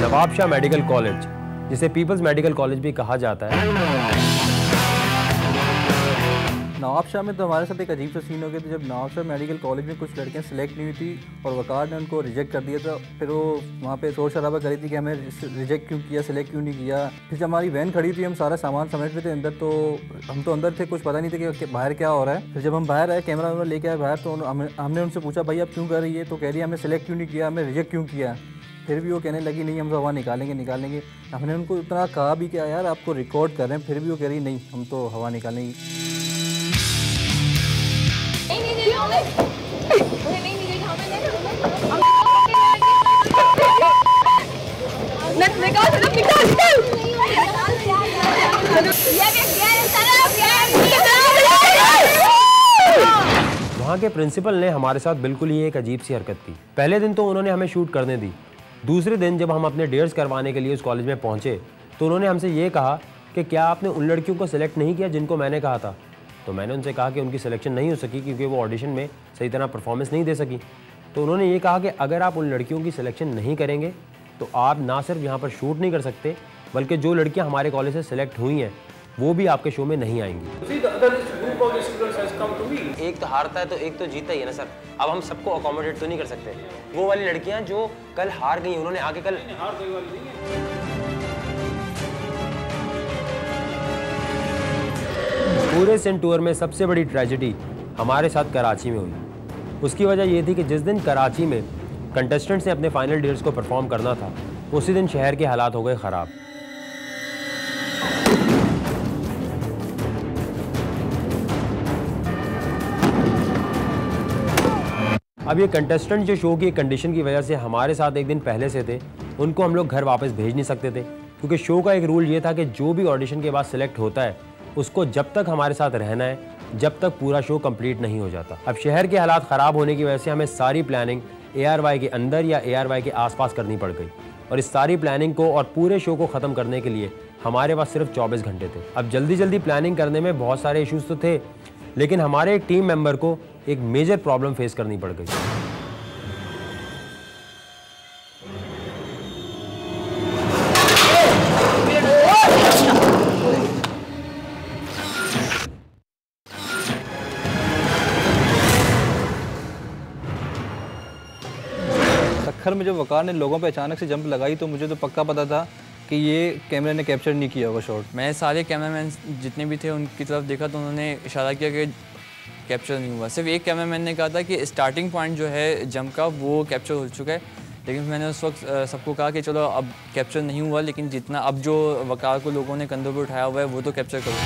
Nawab Shah medical college, जिसे peoples medical college भी कहा जाता है। नवाब शाह में तो हमारे साथ एक अजीब सा सीन हो गया था। जब नवाब शाह मेडिकल कॉलेज में कुछ लड़कियां सिलेक्ट नहीं हुई थी और वकार ने उनको रिजेक्ट कर दिया था, फिर वो वहाँ पे शोर शराबा करी थी कि हमें रिजेक्ट क्यों किया, सिलेक्ट क्यों नहीं किया। फिर जब हमारी वैन खड़ी थी, हम सारा सामान समेट रहे थे अंदर, तो हम तो अंदर थे, कुछ पता नहीं था कि बाहर क्या हो रहा है। फिर जब हम बाहर आए, कैमरा वैमरा लेके आए बाहर, तो हमने उनसे पूछा भाई आप क्यों कर रही है, तो कह रही है हमने सेलेक्ट क्यों नहीं किया, हमें रिजेक्ट क्यों किया। फिर भी वो कहने लगी नहीं हम तो हवा निकालेंगे। हमने उनको इतना कहा भी क्या यार आपको रिकॉर्ड कर रहे हैं, फिर भी वो कह रही नहीं हम तो हवा निकालेंगे। वहाँ के प्रिंसिपल ने हमारे साथ बिल्कुल ही एक अजीब सी हरकत की। पहले दिन तो उन्होंने हमें शूट करने दी। दूसरे दिन जब हम अपने डेयर्स करवाने के लिए उस कॉलेज में पहुँचे तो उन्होंने हमसे ये कहा कि क्या आपने उन लड़कियों को सिलेक्ट नहीं किया जिनको मैंने कहा था। तो मैंने उनसे कहा कि उनकी सिलेक्शन नहीं हो सकी क्योंकि वो ऑडिशन में सही तरह परफॉर्मेंस नहीं दे सकी। तो उन्होंने ये कहा कि अगर आप उन लड़कियों की सिलेक्शन नहीं करेंगे तो आप ना सिर्फ यहाँ पर शूट नहीं कर सकते, बल्कि जो लड़कियाँ हमारे कॉलेज से सिलेक्ट हुई हैं वो भी आपके शो में नहीं आएंगी। एक तो हारता है तो एक तो जीता ही है ना सर। अब हम सबको अकोमोडेट तो नहीं कर सकते। वो वाली लड़कियाँ जो कल हार गई, उन्होंने आगे कल हार गई वाली नहीं है। पूरे सिंध टूर में सबसे बड़ी ट्रेजेडी हमारे साथ कराची में हुई। उसकी वजह ये थी कि जिस दिन कराची में कंटेस्टेंट्स ने अपने फाइनल डेट्स को परफॉर्म करना था, उसी दिन शहर के हालात हो गए ख़राब। अब ये कंटेस्टेंट जो शो की कंडीशन की वजह से हमारे साथ एक दिन पहले से थे, उनको हम लोग घर वापस भेज नहीं सकते थे, क्योंकि शो का एक रूल ये था कि जो भी ऑडिशन के बाद सिलेक्ट होता है उसको जब तक हमारे साथ रहना है, जब तक पूरा शो कंप्लीट नहीं हो जाता। अब शहर के हालात ख़राब होने की वजह से हमें सारी प्लानिंग ARY के अंदर या ARY के आसपास करनी पड़ गई, और इस सारी प्लानिंग को और पूरे शो को ख़त्म करने के लिए हमारे पास सिर्फ 24 घंटे थे। अब जल्दी प्लानिंग करने में बहुत सारे इश्यूज़ तो थे, लेकिन हमारे एक टीम मेंबर को एक मेजर प्रॉब्लम फेस करनी पड़ गई। सखर में जब वकार ने लोगों पे अचानक से जंप लगाई तो मुझे तो पक्का पता था कि ये कैमरे ने कैप्चर नहीं किया होगा शॉट। मैं सारे कैमरामैन जितने भी थे उनकी तरफ देखा तो उन्होंने इशारा किया कि कैप्चर नहीं हुआ। सिर्फ एक कैमरामैन ने कहा था कि स्टार्टिंग पॉइंट जो है जंप का वो कैप्चर हो चुका है, लेकिन मैंने उस वक्त सबको कहा कि चलो अब कैप्चर नहीं हुआ, लेकिन जितना अब जो वकार को लोगों ने कंधों पर उठाया हुआ है वो तो कैप्चर करो।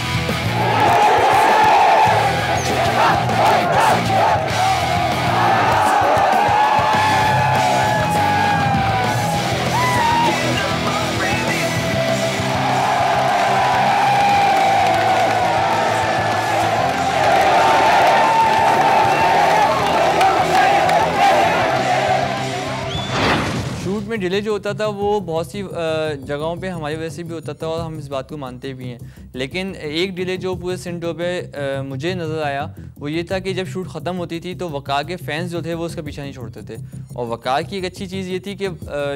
में डिले जो होता था वो बहुत सी जगहों पे हमारी वजह से भी होता था और हम इस बात को मानते भी हैं, लेकिन एक डिले जो पूरे सिंध टूर पे मुझे नज़र आया वो ये था कि जब शूट ख़त्म होती थी तो वकार के फैंस जो थे वो उसका पीछा नहीं छोड़ते थे। और वकार की एक अच्छी चीज़ ये थी कि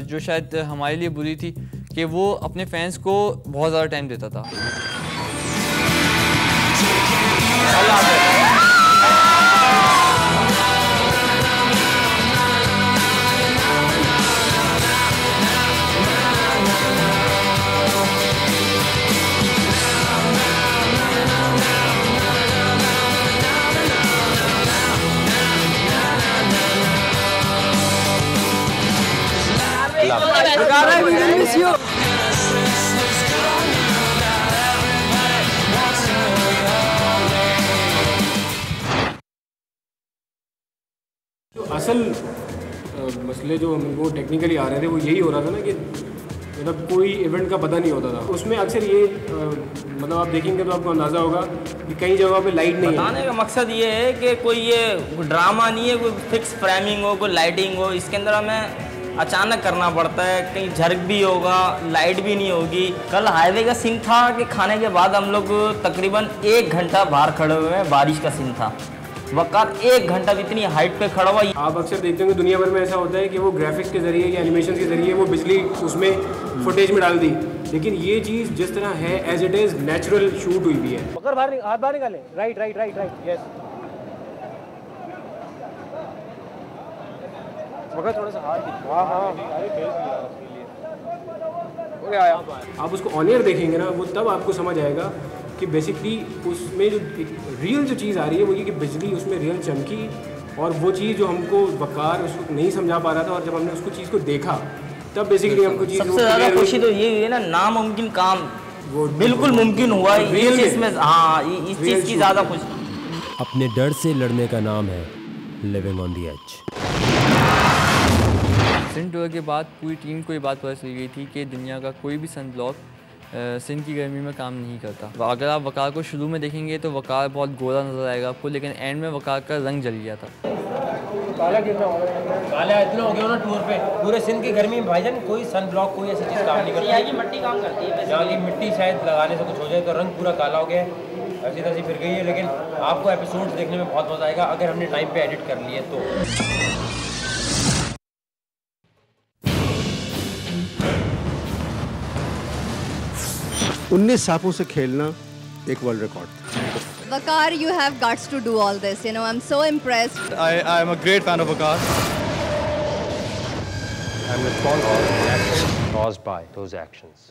जो शायद हमारे लिए बुरी थी कि वो अपने फैंस को बहुत ज़्यादा टाइम देता था। असल मसले जो हमको टेक्निकली आ रहे थे वो यही हो रहा था ना कि मतलब कोई इवेंट का पता नहीं होता था। उसमें अक्सर ये मतलब आप देखेंगे तो आपको अंदाज़ा होगा कि कई जगहों पे लाइट नहीं है। बताने का मकसद ये है कि कोई ये ड्रामा नहीं है, कोई फिक्स फ्रेमिंग हो, कोई लाइटिंग हो। इसके अंदर हमें अचानक करना पड़ता है, कहीं झरक भी होगा, लाइट भी नहीं होगी। कल हाईवे का सीन था कि खाने के बाद हम लोग तकरीबन 1 घंटा बाहर खड़े हुए हैं, बारिश का सीन था। वकार 1 घंटा इतनी हाइट पे खड़ा हुआ। आप अक्सर देखते होंगे दुनिया भर में ऐसा होता है कि वो ग्राफिक्स के जरिए या एनिमेशन के जरिए वो बिजली उसमें फुटेज में डाल दी, लेकिन ये चीज़ जिस तरह है as it is natural shoot हुई भी है। पकड़ बाहर, हाथ बाहर निकालें, right right right right, yes पकड़ थोड़ा सा हाथ, हाँ हाँ आप उसको ऑन एयर देखेंगे ना, वो तब आपको समझ आएगा कि बेसिकली उसमें जो रियल जो चीज़ आ रही है वो ये कि बिजली उसमें रियल चमकी, और वो चीज़ जो हमको वकार उस वक्त नहीं समझा पा रहा था, और जब हमने उसको चीज़ को देखा तब बेसिकली हमको चीज़ सबसे ज़्यादा खुशी तो ये हुई है ना, नामुमकिन काम वो बिल्कुल मुमकिन हुआ है इस चीज़ में। हाँ, इस चीज़ की ज़्यादा खुशी। अपने डर से लड़ने का नाम है living on the edge. Sindh tour के बाद पूरी टीम को ये बात पता चल गई थी कि दुनिया का कोई भी सन ब्लॉक सिंध की गर्मी में काम नहीं करता। अगर आप वकार को शुरू में देखेंगे तो वकार बहुत गोरा नज़र आएगा आपको, लेकिन एंड में वकार का रंग जल गया था। काला इतना हो गया ना टूर पे, पूरे सिंध की गर्मी में भाईजान कोई सन ब्लॉक कोई ऐसी चीज़ काम नहीं करती। यहाँ की मिट्टी काम करती है, यहाँ की मिट्टी शायद लगाने से कुछ हो जाए तो रंग पूरा काला हो गया है, ऐसी तैसी फिर गई है। लेकिन आपको एपिसोड्स देखने में बहुत मज़ा आएगा अगर हमने टाइम पे एडिट कर लिए तो। 19 सांपों से खेलना एक वर्ल्ड रिकॉर्ड था। Waqar, you have guts to do all this. You know, I'm so impressed. I am a great fan of Waqar. I'm responsible for the actions caused by those actions.